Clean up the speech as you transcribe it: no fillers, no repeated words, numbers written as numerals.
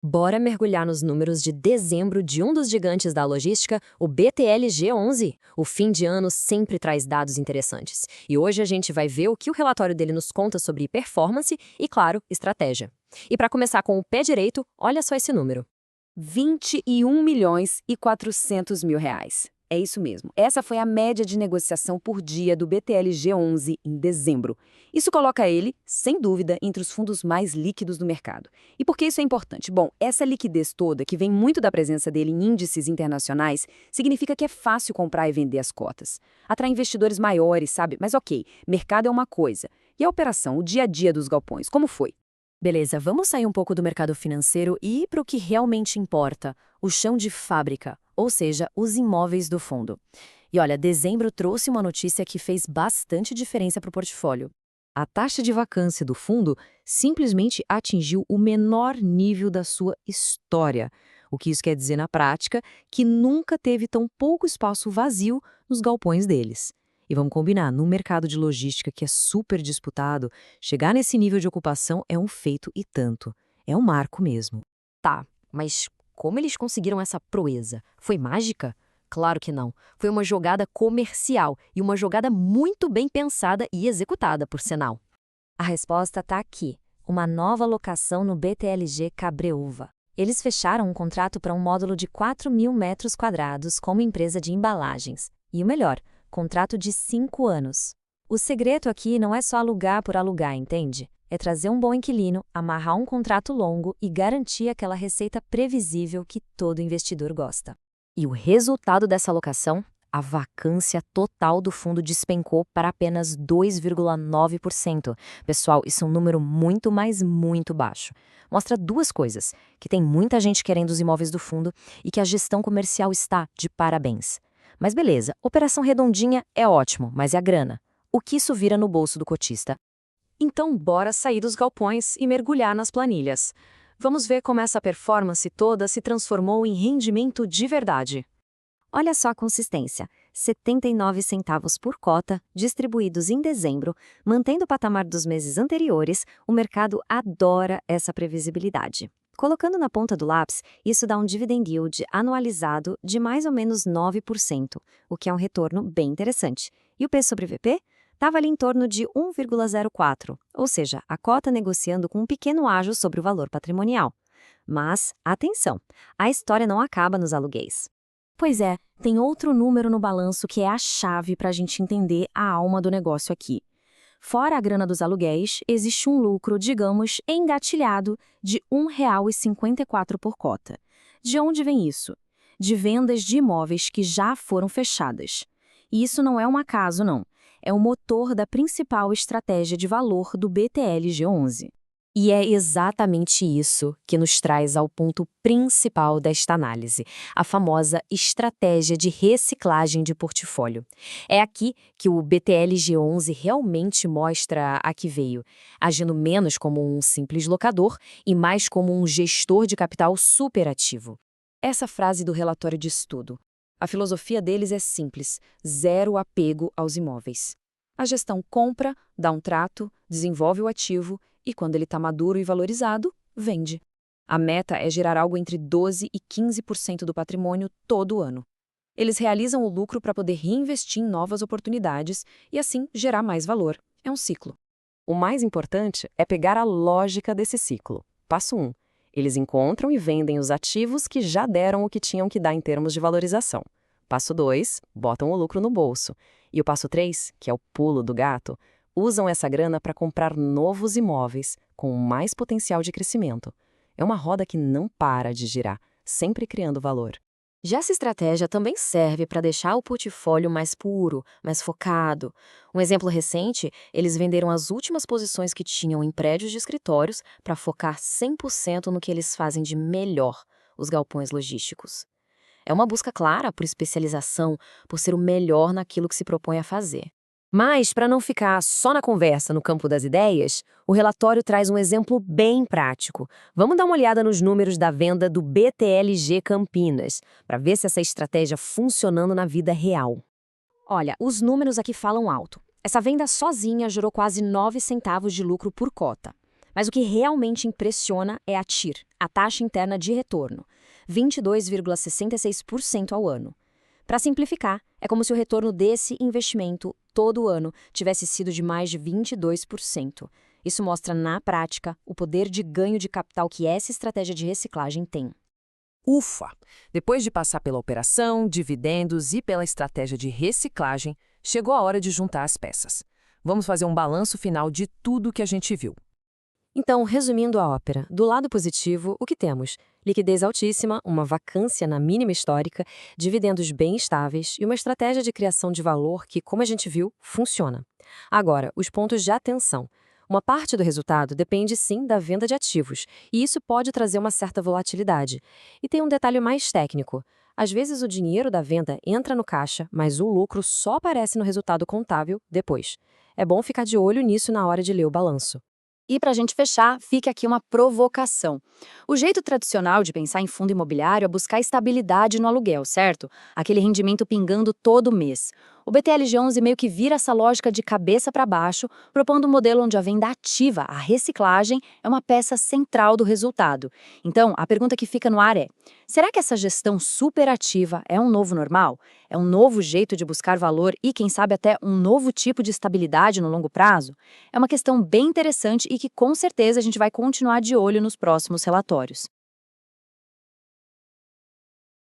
Bora mergulhar nos números de dezembro de um dos gigantes da logística, o BTLG11. O fim de ano sempre traz dados interessantes. E hoje a gente vai ver o que o relatório dele nos conta sobre performance e, claro, estratégia. E para começar com o pé direito, olha só esse número. 21.400.000 reais. É isso mesmo. Essa foi a média de negociação por dia do BTLG11 em dezembro. Isso coloca ele, sem dúvida, entre os fundos mais líquidos do mercado. E por que isso é importante? Bom, essa liquidez toda, que vem muito da presença dele em índices internacionais, significa que é fácil comprar e vender as cotas. Atrai investidores maiores, sabe? Mas ok, mercado é uma coisa. E a operação, o dia a dia dos galpões, como foi? Beleza, vamos sair um pouco do mercado financeiro e ir para o que realmente importa, o chão de fábrica, ou seja, os imóveis do fundo. E olha, dezembro trouxe uma notícia que fez bastante diferença para o portfólio. A taxa de vacância do fundo simplesmente atingiu o menor nível da sua história. O que isso quer dizer na prática? Que nunca teve tão pouco espaço vazio nos galpões deles. E vamos combinar, num mercado de logística que é super disputado, chegar nesse nível de ocupação é um feito e tanto. É um marco mesmo. Tá, mas como eles conseguiram essa proeza? Foi mágica? Claro que não. Foi uma jogada comercial e uma jogada muito bem pensada e executada, por sinal. A resposta está aqui. Uma nova locação no BTLG Cabreúva. Eles fecharam um contrato para um módulo de 4.000 metros quadrados com uma empresa de embalagens. E o melhor, contrato de 5 anos. O segredo aqui não é só alugar por alugar, entende? É trazer um bom inquilino, amarrar um contrato longo e garantir aquela receita previsível que todo investidor gosta. E o resultado dessa alocação? A vacância total do fundo despencou para apenas 2,9%. Pessoal, isso é um número muito, mas muito baixo. Mostra duas coisas: que tem muita gente querendo os imóveis do fundo e que a gestão comercial está de parabéns. Mas beleza, operação redondinha é ótimo, mas é a grana. O que isso vira no bolso do cotista? Então, bora sair dos galpões e mergulhar nas planilhas. Vamos ver como essa performance toda se transformou em rendimento de verdade. Olha só a consistência: 79 centavos por cota, distribuídos em dezembro, mantendo o patamar dos meses anteriores. O mercado adora essa previsibilidade. Colocando na ponta do lápis, isso dá um dividend yield anualizado de mais ou menos 9%, o que é um retorno bem interessante. E o P sobre VP? Estava ali em torno de 1,04, ou seja, a cota negociando com um pequeno ágio sobre o valor patrimonial. Mas, atenção, a história não acaba nos aluguéis. Pois é, tem outro número no balanço que é a chave para a gente entender a alma do negócio aqui. Fora a grana dos aluguéis, existe um lucro, digamos, engatilhado de R$ 1,54 por cota. De onde vem isso? De vendas de imóveis que já foram fechadas. E isso não é um acaso, não. É o motor da principal estratégia de valor do BTLG11. E é exatamente isso que nos traz ao ponto principal desta análise, a famosa estratégia de reciclagem de portfólio. É aqui que o BTLG11 realmente mostra a que veio, agindo menos como um simples locador e mais como um gestor de capital superativo. Essa frase do relatório de estudo. A filosofia deles é simples: zero apego aos imóveis. A gestão compra, dá um trato, desenvolve o ativo e, quando ele está maduro e valorizado, vende. A meta é gerar algo entre 12% e 15% do patrimônio todo ano. Eles realizam o lucro para poder reinvestir em novas oportunidades e, assim, gerar mais valor. É um ciclo. O mais importante é pegar a lógica desse ciclo. Passo 1. Eles encontram e vendem os ativos que já deram o que tinham que dar em termos de valorização. Passo 2, botam o lucro no bolso. E o passo 3, que é o pulo do gato, usam essa grana para comprar novos imóveis com mais potencial de crescimento. É uma roda que não para de girar, sempre criando valor. Já essa estratégia também serve para deixar o portfólio mais puro, mais focado. Um exemplo recente, eles venderam as últimas posições que tinham em prédios de escritórios para focar 100% no que eles fazem de melhor, os galpões logísticos. É uma busca clara por especialização, por ser o melhor naquilo que se propõe a fazer. Mas, para não ficar só na conversa no campo das ideias, o relatório traz um exemplo bem prático. Vamos dar uma olhada nos números da venda do BTLG Campinas, para ver se essa estratégia funcionando na vida real. Olha, os números aqui falam alto. Essa venda sozinha gerou quase 9 centavos de lucro por cota. Mas o que realmente impressiona é a TIR, a taxa interna de retorno, 22,66% ao ano. Para simplificar, é como se o retorno desse investimento todo ano tivesse sido de mais de 22%. Isso mostra, na prática, o poder de ganho de capital que essa estratégia de reciclagem tem. Ufa! Depois de passar pela operação, dividendos e pela estratégia de reciclagem, chegou a hora de juntar as peças. Vamos fazer um balanço final de tudo que a gente viu. Então, resumindo a ópera, do lado positivo, o que temos? Liquidez altíssima, uma vacância na mínima histórica, dividendos bem estáveis e uma estratégia de criação de valor que, como a gente viu, funciona. Agora, os pontos de atenção. Uma parte do resultado depende sim da venda de ativos, e isso pode trazer uma certa volatilidade. E tem um detalhe mais técnico. Às vezes o dinheiro da venda entra no caixa, mas o lucro só aparece no resultado contábil depois. É bom ficar de olho nisso na hora de ler o balanço. E para a gente fechar, fica aqui uma provocação. O jeito tradicional de pensar em fundo imobiliário é buscar estabilidade no aluguel, certo? Aquele rendimento pingando todo mês. O BTLG11 meio que vira essa lógica de cabeça para baixo, propondo um modelo onde a venda ativa, a reciclagem, é uma peça central do resultado. Então, a pergunta que fica no ar é: será que essa gestão superativa é um novo normal? É um novo jeito de buscar valor e, quem sabe, até um novo tipo de estabilidade no longo prazo? É uma questão bem interessante e que, com certeza, a gente vai continuar de olho nos próximos relatórios.